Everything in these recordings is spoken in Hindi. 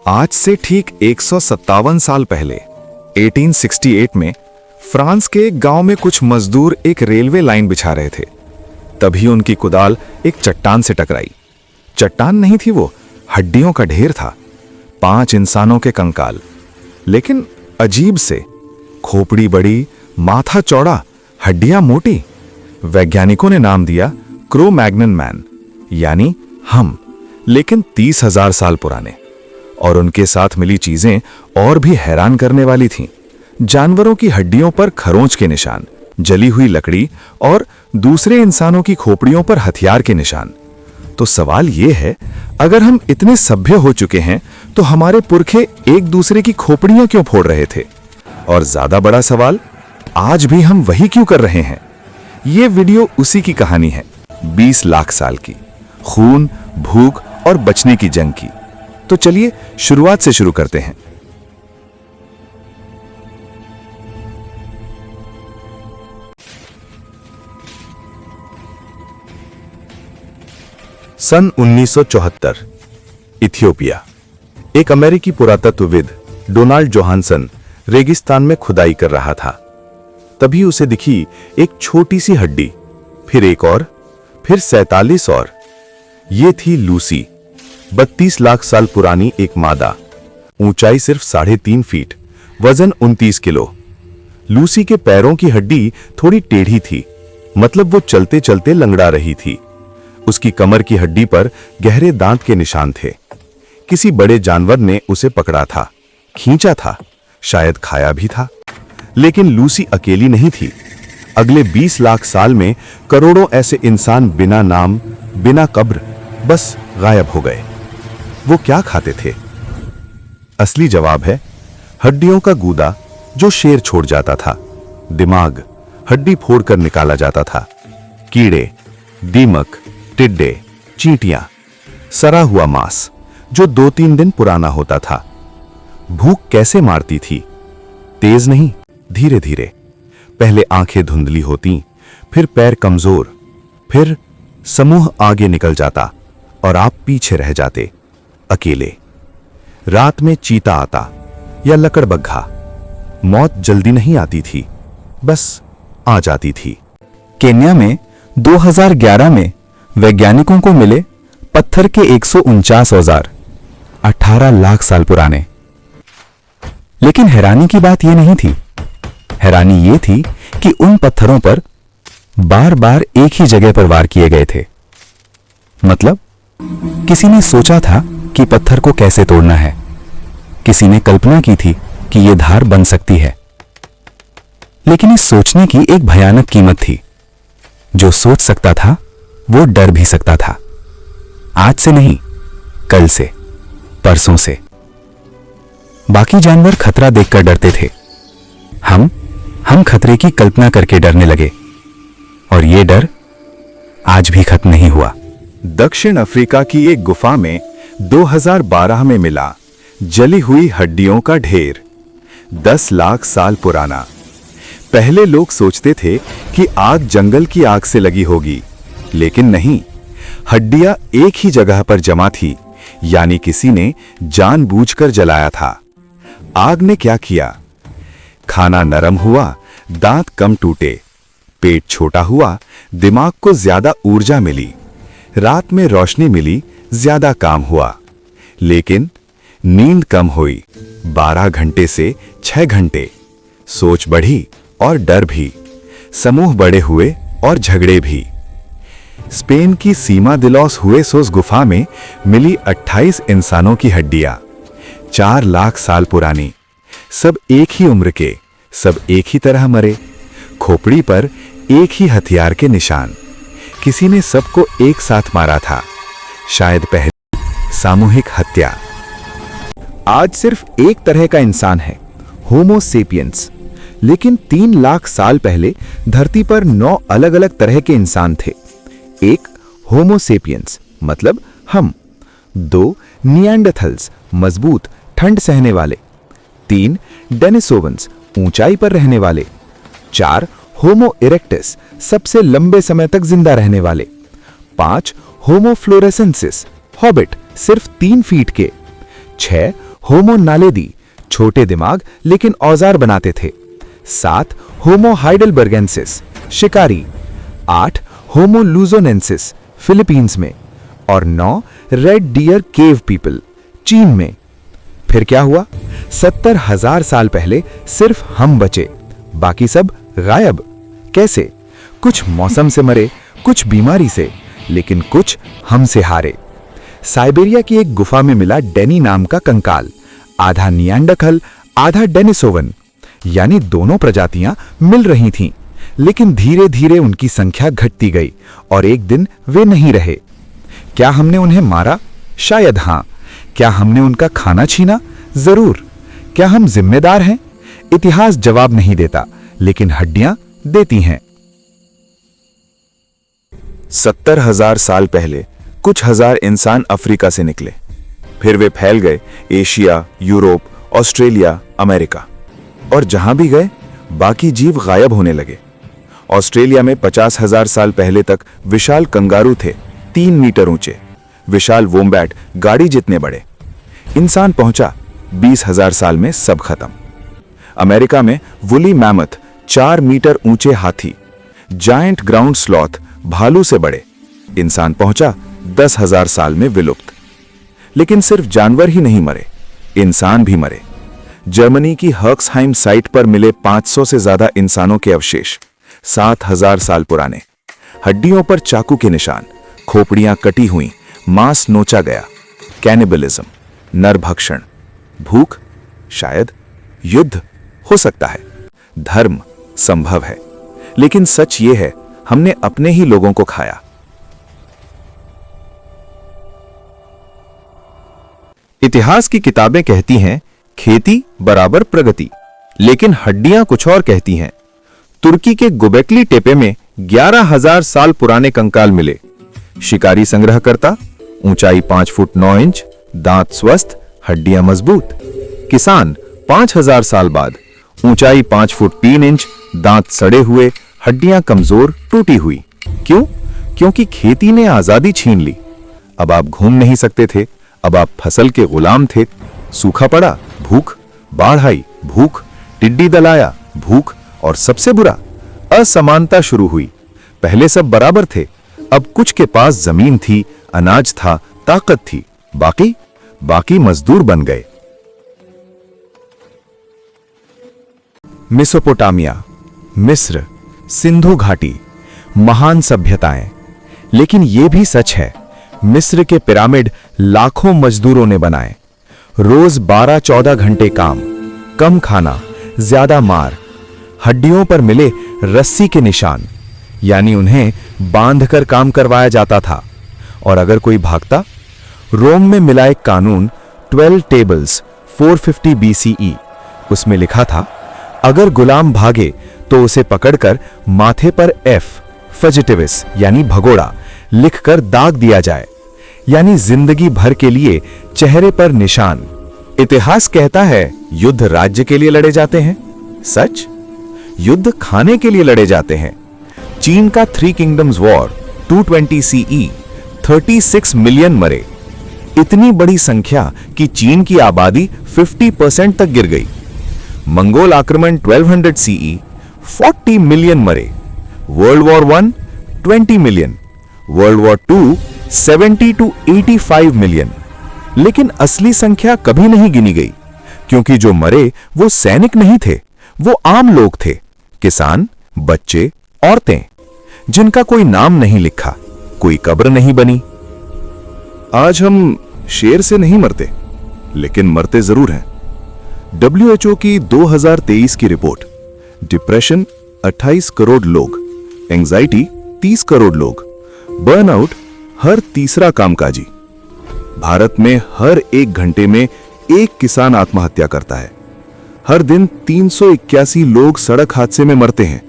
आज से ठीक 157 साल पहले 1868 में फ्रांस के एक गांव में कुछ मजदूर एक रेलवे लाइन बिछा रहे थे। तभी उनकी कुदाल एक चट्टान से टकराई। चट्टान नहीं थी वो, हड्डियों का ढेर था। 5 इंसानों के कंकाल, लेकिन अजीब से, खोपड़ी बड़ी, माथा चौड़ा, हड्डियां मोटी। वैज्ञानिकों ने नाम दिया क्रो मैग्नन मैन, यानी हम, लेकिन 30,000 साल पुराने। और उनके साथ मिली चीजें और भी हैरान करने वाली थीं। जानवरों की हड्डियों पर खरोंच के निशान, जली हुई लकड़ी और दूसरे इंसानों की खोपड़ियों पर हथियार के निशान। तो सवाल यह है, अगर हम इतने सभ्य हो चुके हैं तो हमारे पुरखे एक दूसरे की खोपड़ियां क्यों फोड़ रहे थे? और ज्यादा बड़ा सवाल, आज भी हम वही क्यों कर रहे हैं? यह वीडियो उसी की कहानी है, 20 लाख साल की, खून, भूख और बचने की जंग की। तो चलिए शुरुआत से शुरू करते हैं। सन 1974, इथियोपिया। एक अमेरिकी पुरातत्वविद डोनाल्ड जोहानसन रेगिस्तान में खुदाई कर रहा था। तभी उसे दिखी एक छोटी सी हड्डी, फिर एक और, फिर 47 और। ये थी लूसी, 32 लाख साल पुरानी एक मादा। ऊंचाई सिर्फ 3.5 फीट, वजन 29 किलो। लूसी के पैरों की हड्डी थोड़ी टेढ़ी थी, मतलब वो चलते चलते लंगड़ा रही थी। उसकी कमर की हड्डी पर गहरे दांत के निशान थे। किसी बड़े जानवर ने उसे पकड़ा था, खींचा था, शायद खाया भी था। लेकिन लूसी अकेली नहीं थी। अगले 20 लाख साल में करोड़ों ऐसे इंसान बिना नाम, बिना कब्र, बस गायब हो गए। वो क्या खाते थे? असली जवाब है हड्डियों का गूदा जो शेर छोड़ जाता था। दिमाग हड्डी फोड़कर निकाला जाता था। कीड़े, दीमक, टिड्डे, चींटियां, सड़ा हुआ मांस जो 2-3 दिन पुराना होता था। भूख कैसे मारती थी? तेज नहीं, धीरे धीरे। पहले आंखें धुंधली होती, फिर पैर कमजोर, फिर समूह आगे निकल जाता और आप पीछे रह जाते, अकेले। रात में चीता आता या लकड़बग्घा। मौत जल्दी नहीं आती थी, बस आ जाती थी। केन्या में 2011 में वैज्ञानिकों को मिले पत्थर के 149 औजार, 18 लाख साल पुराने। लेकिन हैरानी की बात यह नहीं थी। हैरानी यह थी कि उन पत्थरों पर बार बार एक ही जगह पर वार किए गए थे। मतलब किसी ने सोचा था कि पत्थर को कैसे तोड़ना है। किसी ने कल्पना की थी कि यह धार बन सकती है। लेकिन इस सोचने की एक भयानक कीमत थी। जो सोच सकता था वो डर भी सकता था। आज से नहीं, कल से, परसों से। बाकी जानवर खतरा देखकर डरते थे। हम खतरे की कल्पना करके डरने लगे, और यह डर आज भी खत्म नहीं हुआ। दक्षिण अफ्रीका की एक गुफा में 2012 में मिला जली हुई हड्डियों का ढेर, 10 लाख साल पुराना। पहले लोग सोचते थे कि आग जंगल की आग से लगी होगी, लेकिन नहीं, हड्डियां एक ही जगह पर जमा थी, यानी किसी ने जानबूझकर जलाया था। आग ने क्या किया? खाना नरम हुआ, दांत कम टूटे, पेट छोटा हुआ, दिमाग को ज्यादा ऊर्जा मिली, रात में रोशनी मिली, ज्यादा काम हुआ। लेकिन नींद कम हुई, 12 घंटे से 6 घंटे। सोच बढ़ी और डर भी। समूह बड़े हुए और झगड़े भी। स्पेन की सीमा दिलॉस हुएसोस गुफा में मिली 28 इंसानों की हड्डियां, 4 लाख साल पुरानी। सब एक ही उम्र के, सब एक ही तरह मरे। खोपड़ी पर एक ही हथियार के निशान। किसी ने सबको एक साथ मारा था, शायद पहली सामूहिक हत्या। आज सिर्फ एक तरह का इंसान है, होमो सेपियंस। लेकिन 3 लाख साल पहले धरती पर 9 अलग अलग तरह के इंसान थे। 1 होमो सेपियंस, मतलब हम। 2 निएंडरथल्स, मजबूत, ठंड सहने वाले। 3 डेनिसोवंस, ऊंचाई पर रहने वाले। 4 होमो इरेक्टस, सबसे लंबे समय तक जिंदा रहने वाले। 5 होमो फ्लोरेसेंसिस, हॉबिट, सिर्फ 3 फीट के। 6 होमो नालेदी, छोटे दिमाग लेकिन औजार बनाते थे। 7 होमो हाइडेलबर्गेंसिस, शिकारी। 8 होमो लुजोनेंसिस, फिलीपींस में। और 9 रेड डियर केव पीपल, चीन में। फिर क्या हुआ? 70,000 साल पहले सिर्फ हम बचे, बाकी सब गायब। कैसे? कुछ मौसम से मरे, कुछ बीमारी से, लेकिन कुछ हमसे हारे। साइबेरिया की एक गुफा में मिला डेनी नाम का कंकाल, आधा नियांडरथल आधा डेनिसोवन, यानी दोनों प्रजातियां मिल रही थीं, लेकिन धीरे धीरे उनकी संख्या घटती गई और एक दिन वे नहीं रहे। क्या हमने उन्हें मारा? शायद हां। क्या हमने उनका खाना छीना? जरूर। क्या हम जिम्मेदार हैं? इतिहास जवाब नहीं देता, लेकिन हड्डियां देती हैं। 70,000 साल पहले कुछ हजार इंसान अफ्रीका से निकले। फिर वे फैल गए एशिया, यूरोप, ऑस्ट्रेलिया, अमेरिका। और जहां भी गए बाकी जीव गायब होने लगे। ऑस्ट्रेलिया में 50,000 साल पहले तक विशाल कंगारू थे, 3 मीटर ऊंचे। विशाल वोम्बैट गाड़ी जितने बड़े। इंसान पहुंचा, 20,000 साल में सब खत्म। अमेरिका में वुली मैमथ, 4 मीटर ऊंचे हाथी। जायंट ग्राउंड स्लॉथ, भालू से बड़े। इंसान पहुंचा, 10,000 साल में विलुप्त। लेकिन सिर्फ जानवर ही नहीं मरे, इंसान भी मरे। जर्मनी की हर्क्सहाइम साइट पर मिले 500 से ज्यादा इंसानों के अवशेष, 7,000 साल पुराने। हड्डियों पर चाकू के निशान, खोपड़ियां कटी हुई, मांस नोचा गया। कैनिबलिज्म, नरभक्षण, भूख, शायद युद्ध हो सकता है। धर्म संभव है, लेकिन सच यह है हमने अपने ही लोगों को खाया। इतिहास की किताबें कहती हैं खेती बराबर प्रगति, लेकिन हड्डियां कुछ और कहती हैं। तुर्की के गुबेकली टेपे में 11,000 साल पुराने कंकाल मिले। शिकारी संग्रहकर्ता, ऊंचाई 5 फुट 9 इंच, दांत स्वस्थ, हड्डियां मजबूत। किसान 5,000 साल बाद, ऊंचाई 5 फुट 3 इंच, दांत सड़े हुए, हड्डियां कमजोर टूटी हुई। क्यों? क्योंकि खेती ने आजादी छीन ली। अब आप घूम नहीं सकते थे, अब आप फसल के गुलाम थे। सूखा पड़ा, भूख। बाढ़ आई, भूख। टिड्डी दल आया, भूख। और सबसे बुरा, असमानता शुरू हुई। पहले सब बराबर थे, अब कुछ के पास जमीन थी, अनाज था, ताकत थी, बाकी मजदूर बन गए। मेसोपोटामिया, मिस्र, सिंधु घाटी, महान सभ्यताएं। लेकिन यह भी सच है, मिस्र के पिरामिड लाखों मजदूरों ने बनाए। रोज 12-14 घंटे काम, कम खाना, ज्यादा मार। हड्डियों पर मिले रस्सी के निशान, यानी उन्हें बांधकर काम करवाया जाता था। और अगर कोई भागता, रोम में मिला एक कानून 12 टेबल्स 450 BCE, उसमें लिखा था अगर गुलाम भागे तो उसे पकड़कर माथे पर F फजिटिविस यानी भगोड़ा लिखकर दाग दिया जाए, यानी जिंदगी भर के लिए चेहरे पर निशान। इतिहास कहता है युद्ध राज्य के लिए लड़े जाते हैं, सच? युद्ध खाने के लिए लड़े जाते हैं। चीन का 3 किंगडम्स वॉर 220 CE 36 मिलियन मरे। इतनी बड़ी संख्या कि चीन की आबादी 50% तक गिर गई। मंगोल आक्रमण 1200 CE 40 मिलियन मरे। World war 1 20 million, world war 2 70 to 85 million. लेकिन असली संख्या कभी नहीं गिनी गई, क्योंकि जो मरे वो सैनिक नहीं थे, वो आम लोग थे। किसान, बच्चे, औरतें, जिनका कोई नाम नहीं लिखा, कोई कब्र नहीं बनी। आज हम शेर से नहीं मरते, लेकिन मरते जरूर हैं। WHO की 2023 की रिपोर्ट, डिप्रेशन 28 करोड़ लोग, एंजाइटी 30 करोड़ लोग, बर्नआउट हर तीसरा कामकाजी। भारत में हर 1 घंटे में 1 किसान आत्महत्या करता है। हर दिन 381 लोग सड़क हादसे में मरते हैं।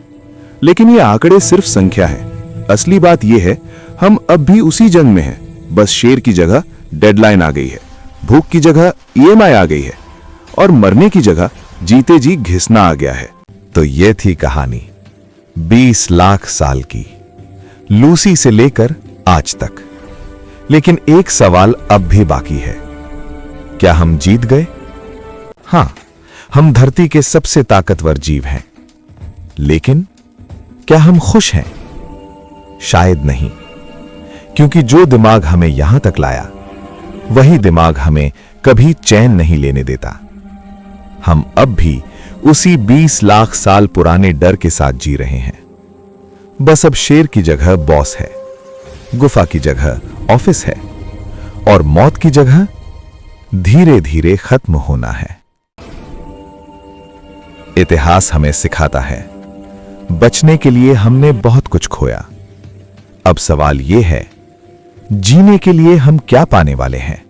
लेकिन ये आंकड़े सिर्फ संख्या है। असली बात यह है, हम अब भी उसी जंग में हैं, बस शेर की जगह डेडलाइन आ गई है, भूख की जगह EMI आ गई है, और मरने की जगह जीते जी घिसना आ गया है। तो ये थी कहानी 20 लाख साल की, लूसी से लेकर आज तक। लेकिन एक सवाल अब भी बाकी है, क्या हम जीत गए हां, हम धरती के सबसे ताकतवर जीव हैं, लेकिन क्या हम खुश हैं? शायद नहीं, क्योंकि जो दिमाग हमें यहां तक लाया, वही दिमाग हमें कभी चैन नहीं लेने देता। हम अब भी उसी 20 लाख साल पुराने डर के साथ जी रहे हैं। बस अब शेर की जगह बॉस है, गुफा की जगह ऑफिस है, और मौत की जगह धीरे धीरे खत्म होना है। इतिहास हमें सिखाता है, बचने के लिए हमने बहुत कुछ खोया। अब सवाल यह है, जीने के लिए हम क्या पाने वाले हैं?